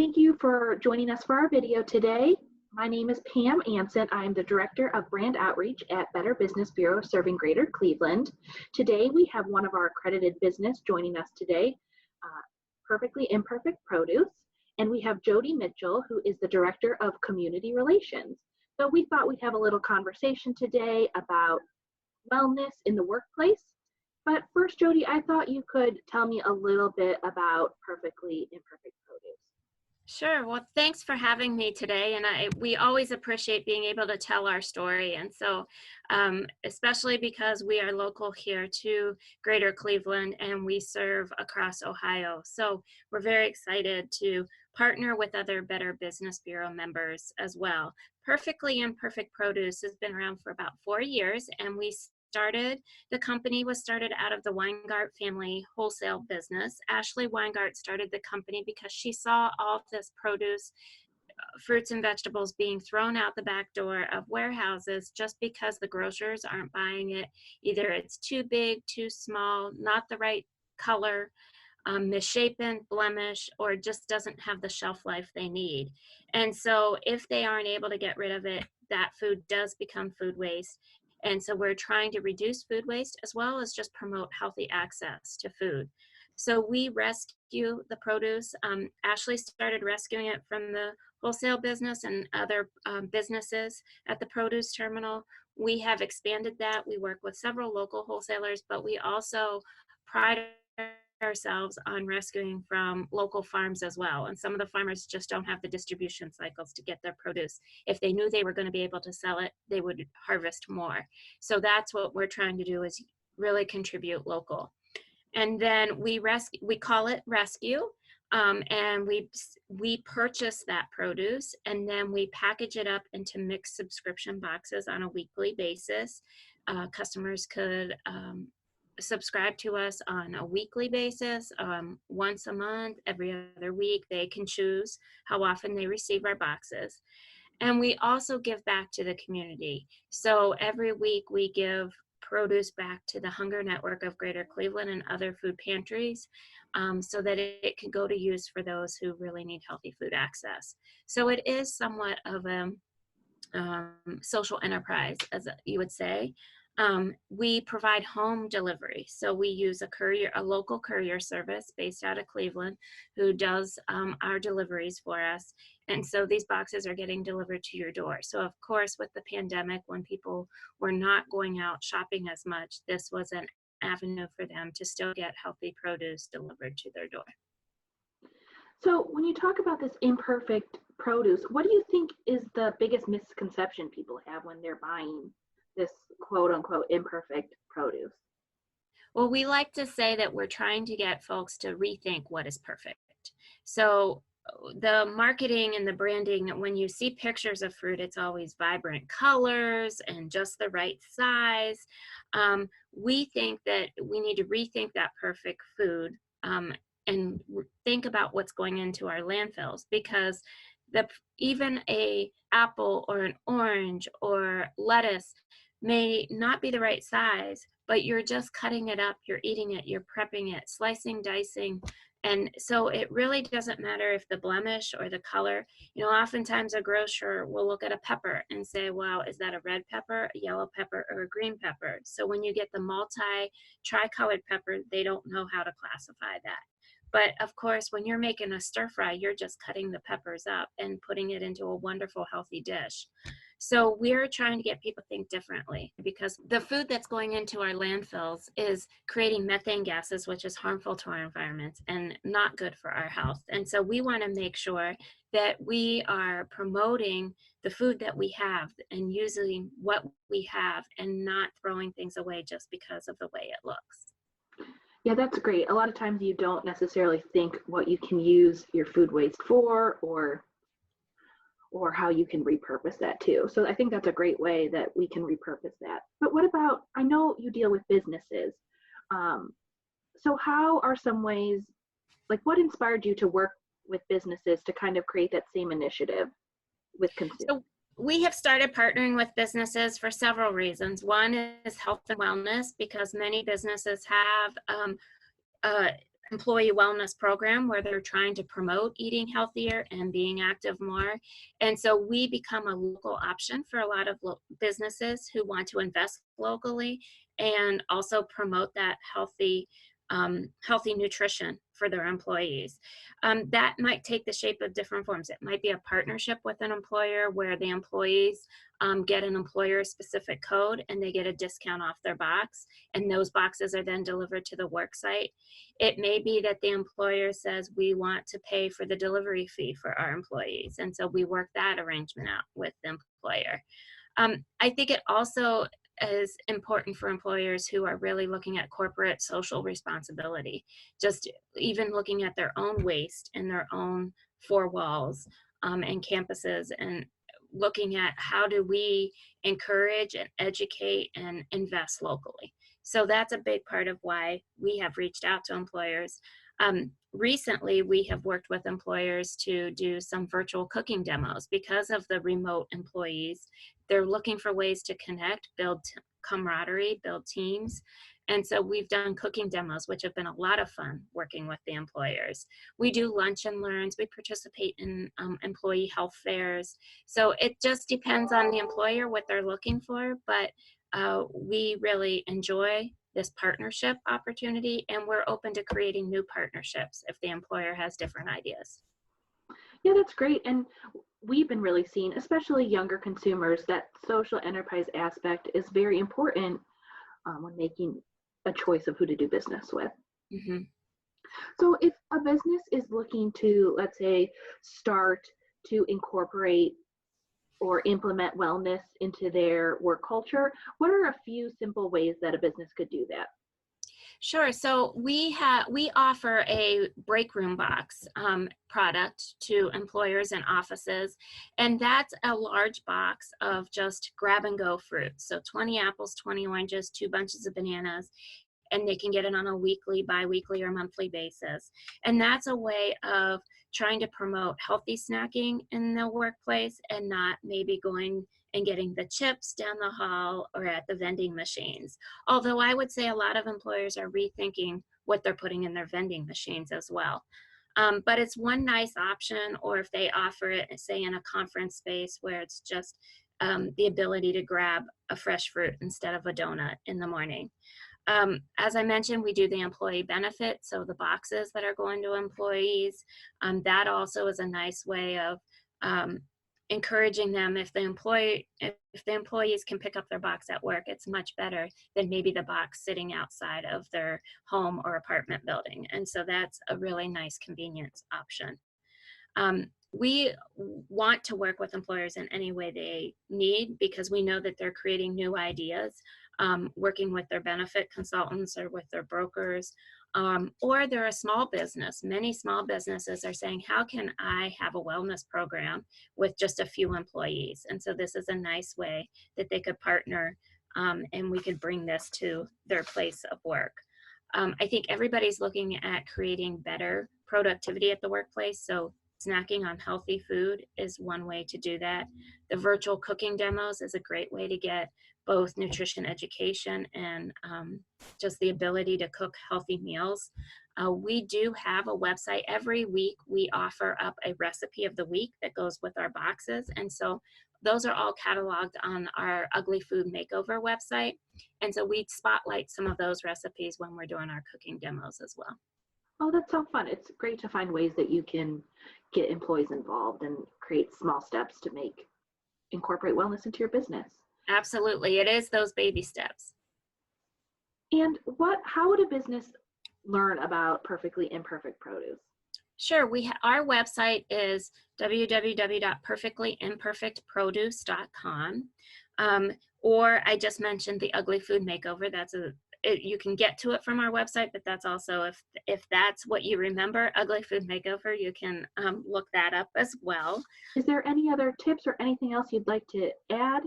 thank you for joining us for our video today. My name is Pam Anson. I am the Director of Brand Outreach at Better Business Bureau serving Greater Cleveland. Today we have one of our accredited business joining us today, Perfectly Imperfect Produce, and we have Jodi Mitchell, who is the Director of Community Relations. So we thought we'd have a little conversation today about wellness in the workplace. But first, Jodi, I thought you could tell me a little bit about Perfectly Imperfect Produce. Sure. Well, thanks for having me today. And we always appreciate being able to tell our story. And so, especially because we are local here to Greater Cleveland and we serve across Ohio. So we're very excited to partner with other Better Business Bureau members as well. Perfectly Imperfect Produce has been around for about 4 years, and the company was started out of the Weingart family wholesale business. Ashley Weingart started the company because she saw all of this produce, fruits and vegetables being thrown out the back door of warehouses just because the grocers aren't buying it. Either it's too big, too small, not the right color, misshapen, blemish, or just doesn't have the shelf life they need. And so if they aren't able to get rid of it, that food does become food waste. And so we're trying to reduce food waste as well as just promote healthy access to food. So we rescue the produce. Ashley started rescuing it from the wholesale business and other businesses at the produce terminal. We have expanded that. We work with several local wholesalers, but we also pride ourselves on rescuing from local farms as well. And some of the farmers just don't have the distribution cycles to get their produce. If they knew they were going to be able to sell it, they would harvest more. So that's what we're trying to do, is really contribute local. And then we call it rescue. And we purchase that produce, and then we package it up into mixed subscription boxes on a weekly basis. Customers could subscribe to us on a weekly basis, once a month, every other week. They can choose how often they receive our boxes. And we also give back to the community. So every week we give produce back to the Hunger Network of Greater Cleveland and other food pantries, so that it can go to use for those who really need healthy food access. So it is somewhat of a social enterprise, as you would say. We provide home delivery. So we use a local courier service based out of Cleveland who does our deliveries for us. And so these boxes are getting delivered to your door. So of course, with the pandemic, when people were not going out shopping as much, this was an avenue for them to still get healthy produce delivered to their door. So when you talk about this imperfect produce, what do you think is the biggest misconception people have when they're buying this quote unquote imperfect produce? Well, we like to say that we're trying to get folks to rethink what is perfect. So the marketing and the branding, when you see pictures of fruit, it's always vibrant colors and just the right size. We think that we need to rethink that perfect food, and think about what's going into our landfills, because even a apple or an orange or lettuce may not be the right size, but you're just cutting it up, you're eating it, you're prepping it, slicing, dicing. And so it really doesn't matter if the blemish or the color. Oftentimes a grocer will look at a pepper and say, well, is that a red pepper, a yellow pepper, or a green pepper? So when you get the tricolored pepper, they don't know how to classify that. But of course, when you're making a stir fry, you're just cutting the peppers up and putting it into a wonderful, healthy dish. So we're trying to get people to think differently, because the food that's going into our landfills is creating methane gases, which is harmful to our environment and not good for our health. And so we want to make sure that we are promoting the food that we have and using what we have and not throwing things away just because of the way it looks. Yeah, that's great. A lot of times you don't necessarily think what you can use your food waste for, or how you can repurpose that too. So I think that's a great way that we can repurpose that. But what about, I know you deal with businesses. So how are some ways, like what inspired you to work with businesses to kind of create that same initiative with consumers? So we have started partnering with businesses for several reasons. One is health and wellness, because many businesses have employee wellness program where they're trying to promote eating healthier and being active more. And so we become a local option for a lot of businesses who want to invest locally and also promote that healthy nutrition for their employees. That might take the shape of different forms. It might be a partnership with an employer where the employees get an employer specific code and they get a discount off their box, and those boxes are then delivered to the work site. It may be that the employer says we want to pay for the delivery fee for our employees, and so we work that arrangement out with the employer. I think it also is important for employers who are really looking at corporate social responsibility, just even looking at their own waste in their own four walls and campuses, and looking at how do we encourage and educate and invest locally. So that's a big part of why we have reached out to employers. Recently, we have worked with employers to do some virtual cooking demos because of the remote employees. They're looking for ways to connect, build camaraderie, build teams. And so we've done cooking demos, which have been a lot of fun working with the employers. We do lunch and learns. We participate in employee health fairs. So it just depends on the employer, what they're looking for. But we really enjoy this partnership opportunity, and we're open to creating new partnerships if the employer has different ideas. Yeah, that's great. And we've been really seeing, especially younger consumers, that social enterprise aspect is very important when making a choice of who to do business with. Mm-hmm. So if a business is looking to, let's say, start to incorporate or implement wellness into their work culture, what are a few simple ways that a business could do that? Sure. So we offer a break room box product to employers and offices, and that's a large box of just grab and go fruits. So 20 apples, 20 oranges, 2 bunches of bananas, and they can get it on a weekly, bi-weekly, or monthly basis. And that's a way of trying to promote healthy snacking in the workplace and not maybe going and getting the chips down the hall or at the vending machines. Although I would say a lot of employers are rethinking what they're putting in their vending machines as well. But it's one nice option, or if they offer it, say in a conference space where it's just the ability to grab a fresh fruit instead of a donut in the morning. As I mentioned, we do the employee benefit, so the boxes that are going to employees. That also is a nice way of encouraging them. If the employees can pick up their box at work, it's much better than maybe the box sitting outside of their home or apartment building. And so that's a really nice convenience option. We want to work with employers in any way they need because we know that they're creating new ideas, working with their benefit consultants or with their brokers, or they're a small business. Many small businesses are saying, how can I have a wellness program with just a few employees? And so this is a nice way that they could partner and we could bring this to their place of work. I think everybody's looking at creating better productivity at the workplace. So snacking on healthy food is one way to do that. The virtual cooking demos is a great way to get both nutrition education and just the ability to cook healthy meals. We do have a website. Every week we offer up a recipe of the week that goes with our boxes. And so those are all cataloged on our Ugly Food Makeover website. And so we spotlight some of those recipes when we're doing our cooking demos as well. Oh, that's so fun. It's great to find ways that you can get employees involved and create small steps to incorporate wellness into your business. Absolutely. It is those baby steps. And how would a business learn about perfectly imperfect produce? Sure. Our website is www.perfectlyimperfectproduce.com. Or I just mentioned the Ugly Food Makeover. You can get to it from our website, but that's also, if that's what you remember, Ugly Food Makeover, you can look that up as well. Is there any other tips or anything else you'd like to add?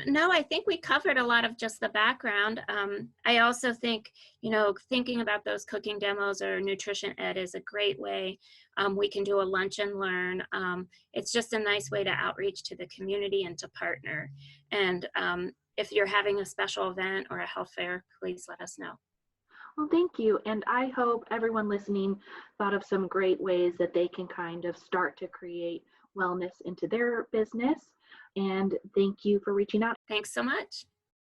No, I think we covered a lot of just the background. I also think, thinking about those cooking demos or nutrition ed is a great way. We can do a lunch and learn. It's just a nice way to outreach to the community and to partner. And if you're having a special event or a health fair, please let us know. Well, thank you. And I hope everyone listening thought of some great ways that they can kind of start to create wellness into their business. And thank you for reaching out. Thanks so much.